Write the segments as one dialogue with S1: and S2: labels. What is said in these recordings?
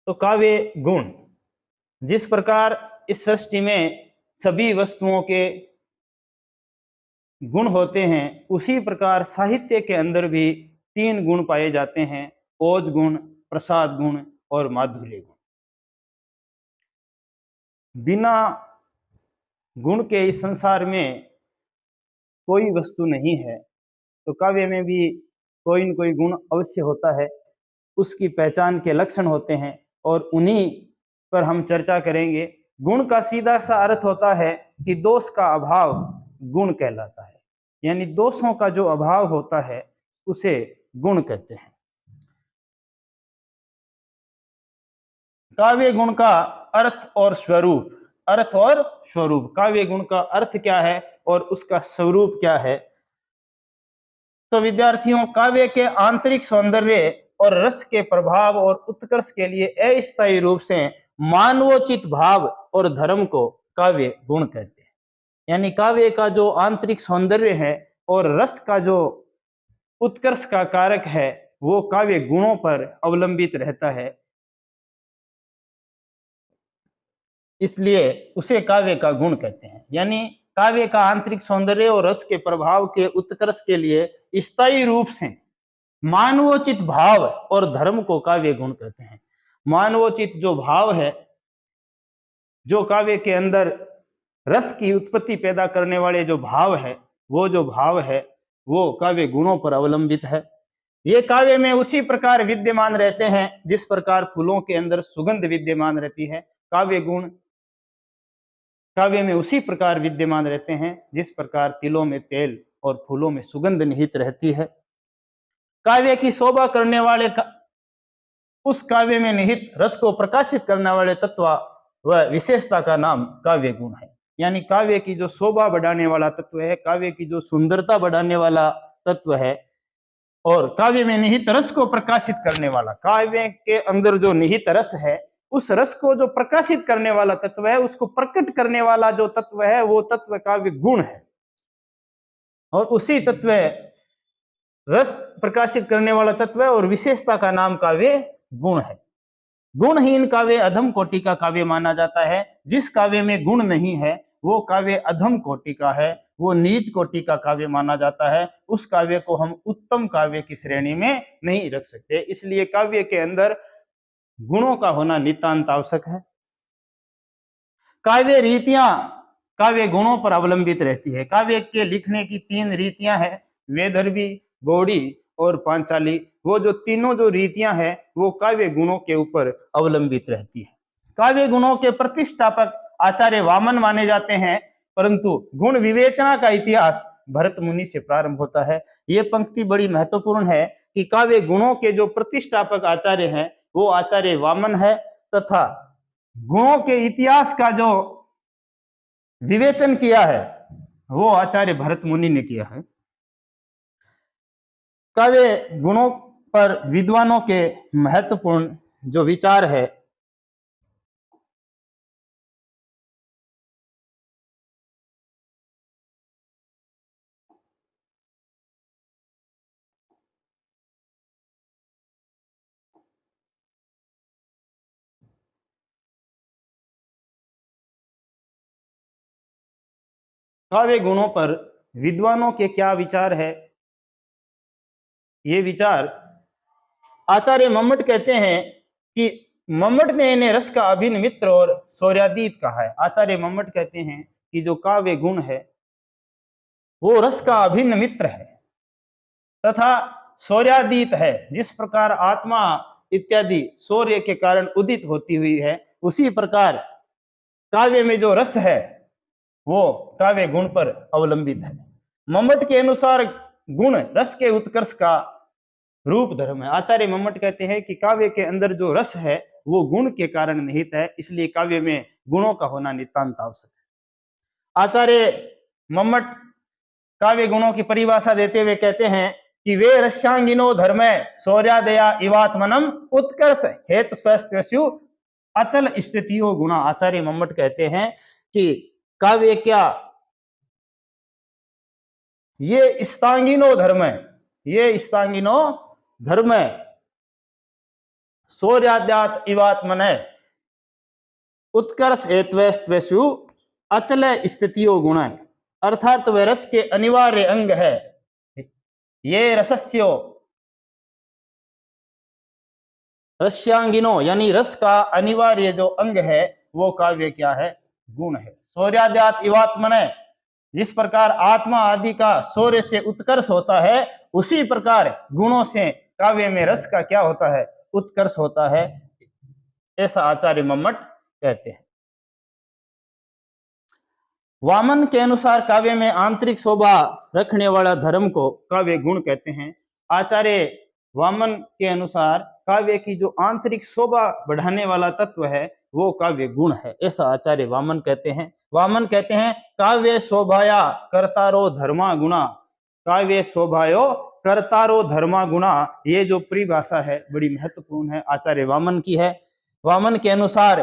S1: तो काव्य गुण, जिस प्रकार इस सृष्टि में सभी वस्तुओं के गुण होते हैं, उसी प्रकार साहित्य के अंदर भी 3 गुण पाए जाते हैं: ओज गुण, प्रसाद गुण और माधुर्य गुण। बिना गुण के इस संसार में कोई वस्तु नहीं है। तो काव्य में भी कोई न कोई गुण अवश्य होता है, उसकी पहचान के लक्षण होते हैं और उन्हीं पर हम चर्चा करेंगे। गुण का सीधा सा अर्थ होता है कि दोष का अभाव गुण कहलाता है, यानी दोषों का जो अभाव होता है उसे गुण कहते हैं। काव्य गुण का अर्थ और स्वरूप। अर्थ और स्वरूप, काव्य गुण का अर्थ क्या है और उसका स्वरूप क्या है? तो विद्यार्थियों, काव्य के आंतरिक सौंदर्य और रस के प्रभाव और उत्कर्ष के लिए अस्थायी रूप से मानवोचित भाव और धर्म को काव्य गुण कहते हैं। यानी काव्य का जो आंतरिक सौंदर्य है और रस का जो उत्कर्ष का कारक है, वो काव्य गुणों पर अवलंबित रहता है, इसलिए उसे काव्य का गुण कहते हैं। यानी काव्य का आंतरिक सौंदर्य और रस के प्रभाव के उत्कर्ष के लिए स्थायी रूप से मानवोचित भाव और धर्म को काव्य गुण कहते हैं। मानवोचित जो भाव है, जो काव्य के अंदर रस की उत्पत्ति पैदा करने वाले जो भाव है, वो जो भाव है वो काव्य गुणों पर अवलंबित है। ये काव्य में उसी प्रकार विद्यमान रहते हैं जिस प्रकार फूलों के अंदर सुगंध विद्यमान रहती है। काव्य गुण काव्य में उसी प्रकार विद्यमान रहते हैं जिस प्रकार तिलों में तेल और फूलों में सुगंध निहित रहती है। काव्य की शोभा करने वाले उस काव्य में निहित रस को प्रकाशित करने वाले तत्व व विशेषता का नाम काव्य गुण है। यानी काव्य की जो शोभा बढ़ाने वाला तत्व है, काव्य की जो सुंदरता बढ़ाने वाला तत्व है और काव्य में निहित रस को प्रकाशित करने वाला, काव्य के अंदर जो निहित रस है, उस रस को जो प्रकाशित करने वाला तत्व है, उसको प्रकट करने वाला जो तत्व है, वो तत्व काव्य गुण है। और उसी तत्व रस प्रकाशित करने वाला तत्व है और विशेषता का नाम काव्य गुण है। गुणहीन काव्य अधम कोटि का काव्य माना जाता है। जिस काव्य में गुण नहीं है वो काव्य अधम कोटि का है, वो नीच कोटि का काव्य माना जाता है। उस काव्य को हम उत्तम काव्य की श्रेणी में नहीं रख सकते। इसलिए काव्य के अंदर गुणों का होना नितांत आवश्यक है। काव्य रीतियां काव्य गुणों पर अवलंबित रहती है। काव्य के लिखने की 3 रीतियां हैं, वैदर्भी, गौड़ी और पांचाली। वो जो तीनों जो रीतियां हैं वो काव्य गुणों के ऊपर अवलंबित रहती है। काव्य गुणों के प्रतिष्ठापक आचार्य वामन माने जाते हैं, परंतु गुण विवेचना का इतिहास भरत मुनि से प्रारंभ होता है। ये पंक्ति बड़ी महत्वपूर्ण है कि काव्य गुणों के जो प्रतिष्ठापक आचार्य हैं वो आचार्य वामन है, तथा गुणों के इतिहास का जो विवेचन किया है वो आचार्य भरत मुनि ने किया है। काव्य गुणों पर विद्वानों के महत्वपूर्ण जो विचार है, काव्य गुणों पर विद्वानों के क्या विचार है, ये विचार आचार्य मम्मट कहते हैं कि मम्मट ने इन्हें रस का अभिन्न मित्र और सौर्यादीत कहा है। आचार्य मम्मट कहते हैं कि जो काव्य गुण है वो रस का अभिन्न मित्र है तथा सौर्यादीत है। जिस प्रकार आत्मा इत्यादि सूर्य के कारण उदित होती हुई है, उसी प्रकार काव्य में जो रस है वो काव्य गुण पर अवलंबित है। मम्मट के अनुसार गुण रस के उत्कर्ष का रूप धर्म है। आचार्य मम्मट कहते हैं कि काव्य के अंदर जो रस है वो गुण के कारण निहित है, इसलिए काव्य में गुणों का होना नितांत आवश्यक है। आचार्य मम्मट काव्य गुणों की परिभाषा देते हुए कहते हैं कि वे रस्यांगिनो धर्म शौर्यादया इवात्मनम उत्कर्ष हेतु स्वस्थ्यु अचल स्थितियों गुणा। आचार्य मम्मट कहते हैं कि काव्य क्या, ये स्थांगिनो धर्म है, ये स्थांगिनो धर्म है, सौर्याद्यात इवात्मने उत्कर्ष हेत्वेस्तु अचल स्थितियों गुण, अर्थात वह रस के अनिवार्य अंग है। ये रसस्यो रस्यांगिनो, यानी रस का अनिवार्य जो अंग है वो काव्य क्या है? गुण है। सौर्याद्यात इवात्मने, जिस प्रकार आत्मा आदि का शौर्य से उत्कर्ष होता है, उसी प्रकार गुणों से काव्य में रस का क्या होता है? उत्कर्ष होता है, ऐसा आचार्य मम्मट कहते हैं। वामन के अनुसार काव्य में आंतरिक शोभा रखने वाला धर्म को काव्य गुण कहते हैं। आचार्य वामन के अनुसार काव्य की जो आंतरिक शोभा बढ़ाने वाला तत्व है वो काव्य गुण है, ऐसा आचार्य वामन कहते हैं। वामन कहते हैं काव्य शोभाया कर्तारो धर्मा गुणा, काव्य शोभायो कर्तारो धर्मा गुणा, ये जो परिभाषा है बड़ी महत्वपूर्ण है, आचार्य वामन की है। वामन के अनुसार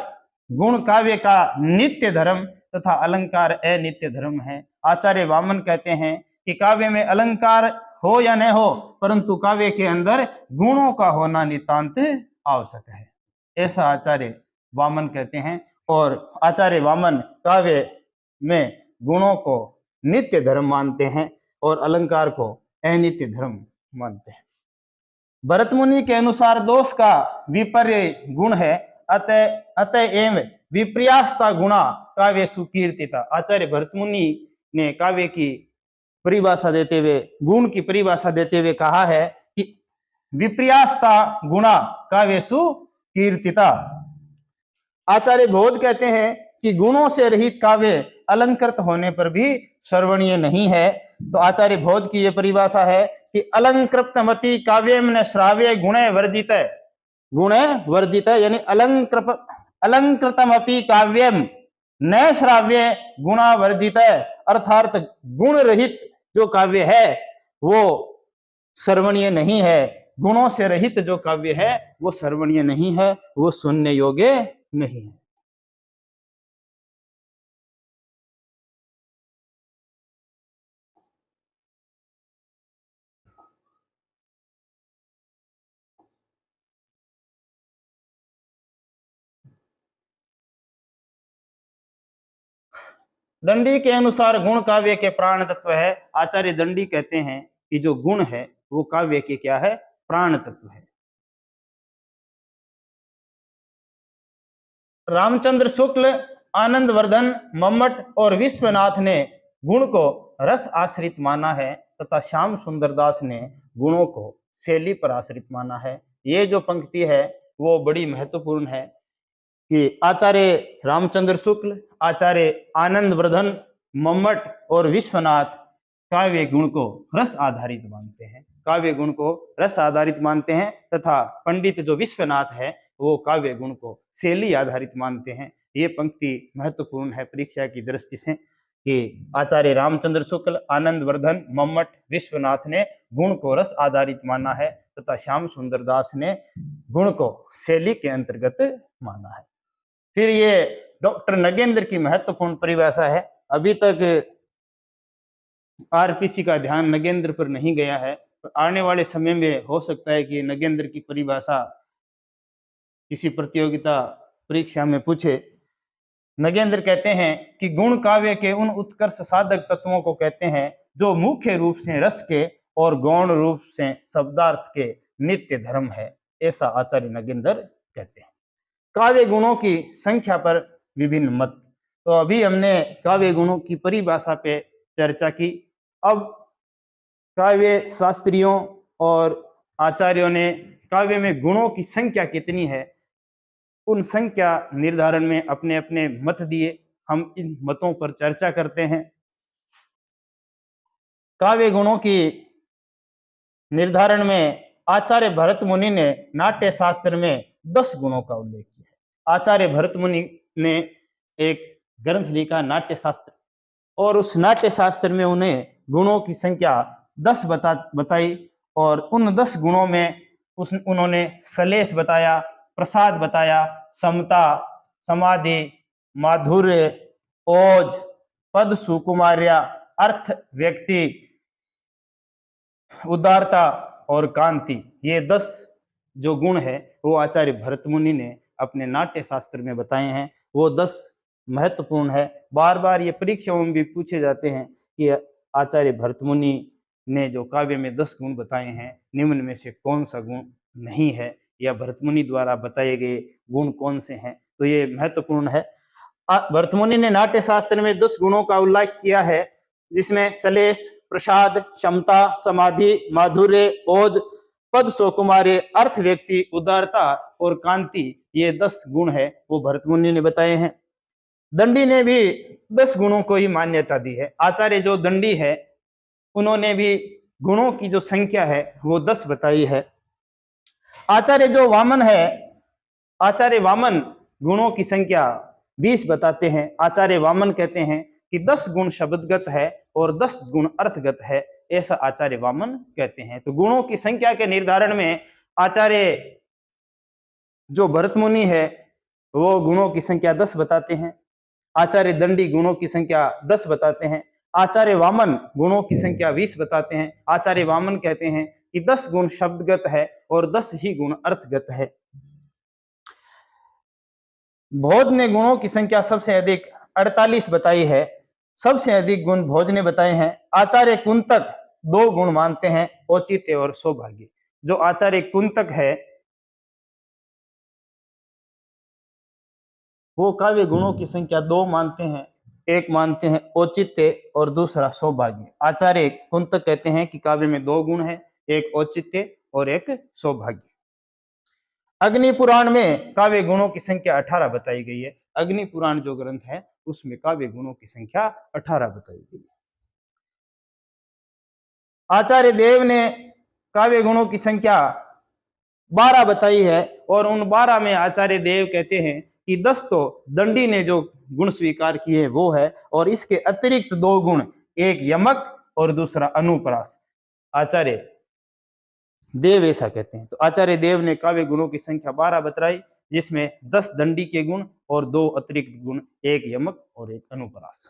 S1: गुण काव्य का नित्य धर्म तथा अलंकार अनित्य धर्म है। आचार्य वामन कहते हैं कि काव्य में अलंकार हो या न हो, परंतु काव्य के अंदर गुणों का होना नितांत आवश्यक है, ऐसा आचार्य वामन कहते हैं। और आचार्य वामन काव्य में गुणों को नित्य धर्म मानते हैं और अलंकार को अनित्य धर्म मानते हैं। भरत मुनि के अनुसार दोष का विपर्य गुण है, अतः एवं विपर्यास्ता गुणा काव्य सुकीर्तिता। आचार्य भरत मुनि ने काव्य की परिभाषा देते हुए, गुण की परिभाषा देते हुए कहा है कि विपर्यास्ता गुणा काव्य सुकीर्तिता। आचार्य बोध कहते हैं कि गुणों से रहित काव्य अलंकृत होने पर भी सर्वणीय नहीं है। तो आचार्य बोध की यह परिभाषा है कि अलंकृतमति काव्यम न श्राव्य गुणे वर्जित, गुणे वर्जित, यानी अलंकृतमपि काव्यम न श्राव्य गुणा वर्जित, अर्थात गुण रहित जो काव्य है वो सर्वणीय नहीं है, गुणों से रहित जो काव्य है वो सर्वणीय नहीं है, वो सुनने योग्य नहीं है। दंडी के अनुसार गुण काव्य के प्राण तत्व है। आचार्य दंडी कहते हैं कि जो गुण है वो काव्य के क्या है? प्राण तत्व है। रामचंद्र शुक्ल, आनंद वर्धन, मम्मट और विश्वनाथ ने गुण को रस आश्रित माना है तथा श्याम सुंदरदास ने गुणों को शैली पर आश्रित माना है। ये जो पंक्ति है वो बड़ी महत्वपूर्ण है कि आचार्य रामचंद्र शुक्ल, आचार्य आनंद वर्धन, मम्मट और विश्वनाथ काव्य गुण को रस आधारित मानते हैं, काव्य गुण को रस आधारित मानते हैं, तथा पंडित जो विश्वनाथ है वो काव्य गुण को शैली आधारित मानते हैं। ये पंक्ति महत्वपूर्ण है परीक्षा की दृष्टि से कि आचार्य रामचंद्र शुक्ल, आनंद वर्धन, मम्मट, विश्वनाथ ने गुण को रस आधारित माना है तथा श्याम सुंदर दास ने गुण को शैली के अंतर्गत माना है। फिर ये डॉक्टर नगेंद्र की महत्वपूर्ण परिभाषा है। अभी तक आरपीसी का ध्यान नगेंद्र पर नहीं गया है, तो आने वाले समय में हो सकता है कि नगेंद्र की परिभाषा किसी प्रतियोगिता परीक्षा में पूछे। नगेंद्र कहते हैं कि गुण काव्य के उन उत्कर्ष साधक तत्वों को कहते हैं जो मुख्य रूप से रस के और गौण रूप से शब्दार्थ के नित्य धर्म है, ऐसा आचार्य नगेंद्र कहते हैं। काव्य गुणों की संख्या पर विभिन्न मत। तो अभी हमने काव्य गुणों की परिभाषा पे चर्चा की। अब काव्य शास्त्रियों और आचार्यों ने काव्य में गुणों की संख्या कितनी है उन संख्या निर्धारण में अपने अपने मत दिए। हम इन मतों पर चर्चा करते हैं। काव्य गुणों की निर्धारण में आचार्य भरत मुनि ने नाट्य शास्त्र में 10 गुणों का उल्लेख किया है। आचार्य भरत मुनि ने एक ग्रंथ लिखा नाट्य शास्त्र, और उस नाट्य शास्त्र में उन्हें गुणों की संख्या 10 बताई, और उन 10 गुणों में उन्होंने सलेश बताया, प्रसाद बताया, समता, समाधि, माधुर्य, ओज, पद सुकुमार्या, अर्थ, व्यक्ति, उदारता और कांति, ये 10 जो गुण है वो आचार्य भरत मुनि ने अपने नाट्य शास्त्र में बताए हैं, वो 10 महत्वपूर्ण है। बार बार ये परीक्षाओं में भी पूछे जाते हैं कि आचार्य भरत मुनि ने जो काव्य में 10 गुण बताए हैं, निम्न में से कौन सा गुण नहीं है, या भरत मुनि द्वारा बताए गए गुण कौन से हैं। तो ये महत्वपूर्ण है। भरत मुनि ने नाट्य शास्त्र में 10 गुणों का उल्लेख किया है, जिसमें सलेश, प्रसाद, क्षमता, समाधि, माधुर्य, ओज, पद सुकुमार्य, अर्थ व्यक्ति, उदारता और कांति, ये 10 गुण है वो भरत मुनि ने बताए हैं। दंडी ने भी 10 गुणों को ही मान्यता दी है। आचार्य जो दंडी है उन्होंने भी गुणों की जो संख्या है वो 10 बताई है। आचार्य जो वामन है, आचार्य वामन गुणों की संख्या 20 बताते हैं। आचार्य वामन कहते हैं कि 10 गुण शब्दगत है और 10 गुण अर्थगत है, ऐसा आचार्य वामन कहते हैं। तो गुणों की संख्या के निर्धारण में आचार्य जो भरत मुनि है वो गुणों की संख्या 10 बताते हैं। आचार्य दंडी गुणों की संख्या 10 बताते हैं। आचार्य वामन गुणों की संख्या 20 बताते हैं। आचार्य वामन कहते हैं कि 10 गुण शब्दगत है और 10 ही गुण अर्थगत है। भोज ने गुणों की संख्या सबसे अधिक 48 बताई है। सबसे अधिक गुण भोज ने बताए हैं। आचार्य कुंतक 2 गुण मानते हैं, औचित्य और सौभाग्य। जो आचार्य कुंतक है वो काव्य गुणों की संख्या 2 मानते हैं। एक मानते हैं औचित्य और दूसरा सौभाग्य। आचार्य कुंतक कहते हैं कि काव्य में 2 गुण है, एक औचित्य और एक सौभाग्य। अग्नि पुराण में काव्य गुणों की संख्या 18 बताई गई है। अग्नि पुराण जो ग्रंथ है उसमें काव्य गुणों की संख्या 18 बताई गई है। आचार्य देव ने काव्य गुणों की संख्या 12 बताई है और उन 12 में आचार्य देव कहते हैं कि 10 तो दंडी ने जो गुण स्वीकार किए वो है, और इसके अतिरिक्त 2 गुण, एक यमक और दूसरा अनुप्रास, आचार्य देव ऐसा कहते हैं। तो आचार्य देव ने काव्य गुणों की संख्या 12 बताई, जिसमें 10 दंडी के गुण और 2 अतिरिक्त गुण, एक यमक और एक अनुप्रास।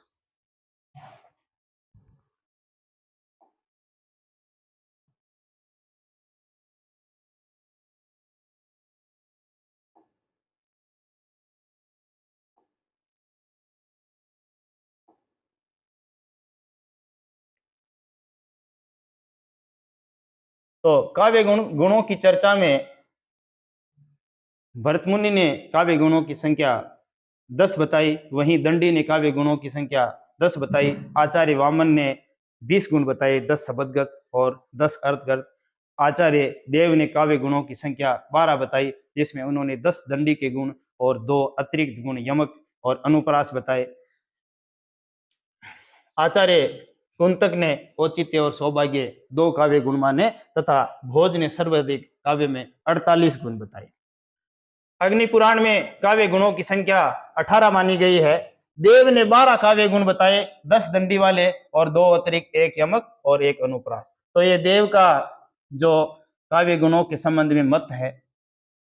S1: तो काव्य गुणों की चर्चा में भरत मुनि ने काव्य गुणों की संख्या 10 बताई, वहीं दंडी ने काव्य गुणों की संख्या 10 बताई। आचार्य वामन ने 20 गुण बताए, 10 शब्दगत और 10 अर्थगत। आचार्य देव ने काव्य गुणों की संख्या 12 बताई, जिसमें उन्होंने 10 दंडी के गुण और 2 अतिरिक्त गुण यमक और अनुप्रास बताए। आचार्य कुंतक ने औचित्य और सौभाग्य 2 काव्य गुण माने तथा भोज ने सर्वाधिक काव्य में 48 गुण बताए। अग्नि पुराण में काव्य गुणों की संख्या 18 मानी गई है। देव ने 12 काव्य गुण बताए, 10 दंडी वाले और 2 अतिरिक्त, एक यमक और एक अनुप्रास। तो ये देव का जो काव्य गुणों के संबंध में मत है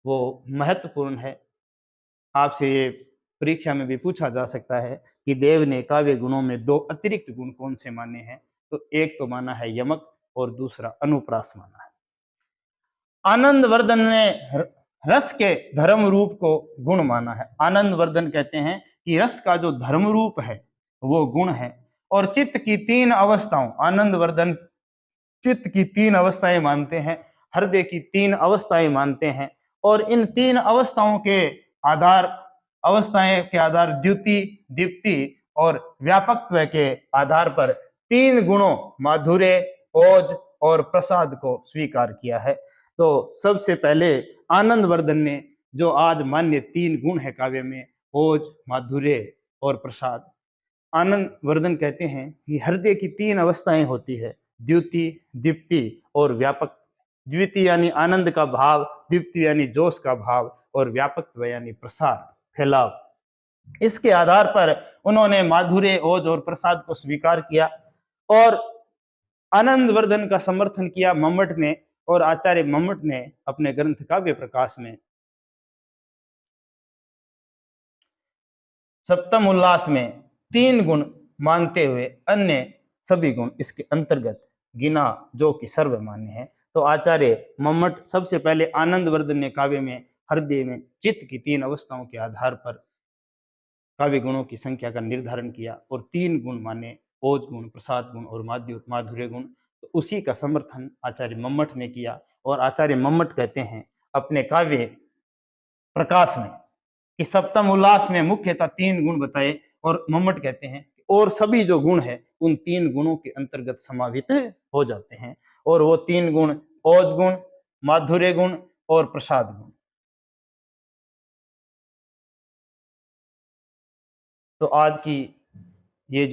S1: वो महत्वपूर्ण है। आपसे ये परीक्षा में भी पूछा जा सकता है कि देव ने काव्य गुणों में 2 अतिरिक्त गुण कौन से माने हैं। तो एक तो माना है यमक और दूसरा अनुप्रास माना है। आनंद वर्धन ने रस के धर्म रूप को गुण माना है। आनंद वर्धन कहते हैं कि रस का जो धर्म रूप है वो गुण है। और चित्त की 3 अवस्थाओं, आनंद वर्धन चित्त की 3 अवस्थाएं मानते हैं, हृदय की 3 अवस्थाएं मानते हैं, और इन 3 अवस्थाओं के आधार द्युति, दीप्ति और व्यापकत्व के आधार पर 3 गुणों माधुर्य, ओज और प्रसाद को स्वीकार किया है। तो सबसे पहले आनंद वर्धन ने जो आज मान्य 3 गुण है काव्य में, ओज, माधुर्य और प्रसाद, आनंद वर्धन कहते हैं कि हृदय की 3 अवस्थाएं होती है, द्युति, दीप्ति और व्यापक। द्युति यानी आनंद का भाव, दीप्ति यानी जोश का भाव और व्यापकत्व यानी प्रसार, फैलाव। इसके आधार पर उन्होंने माधुर्य, ओज और प्रसाद को स्वीकार किया और आनंद वर्धन का समर्थन किया मम्मट ने। और आचार्य मम्मट ने अपने ग्रंथ काव्य प्रकाश में सप्तम उल्लास में 3 गुण मानते हुए अन्य सभी गुण इसके अंतर्गत गिना जो कि सर्वमान्य है। तो आचार्य मम्मट सबसे पहले आनंदवर्धन ने काव्य में हृदय में चित्त की 3 अवस्थाओं के आधार पर काव्य गुणों की संख्या का निर्धारण किया और 3 गुण माने ओज गुण, प्रसाद गुण और माधुर्य गुण। तो उसी का समर्थन आचार्य मम्मट ने किया और आचार्य मम्मट कहते हैं अपने काव्य प्रकाश में कि सप्तम उल्लास में मुख्यतः 3 गुण बताए और मम्मट कहते हैं और सभी जो गुण है उन 3 गुणों के अंतर्गत समावित हो जाते हैं और वो 3 गुण ओज गुण, माधुर्य गुण और प्रसाद गुण। तो आज की ये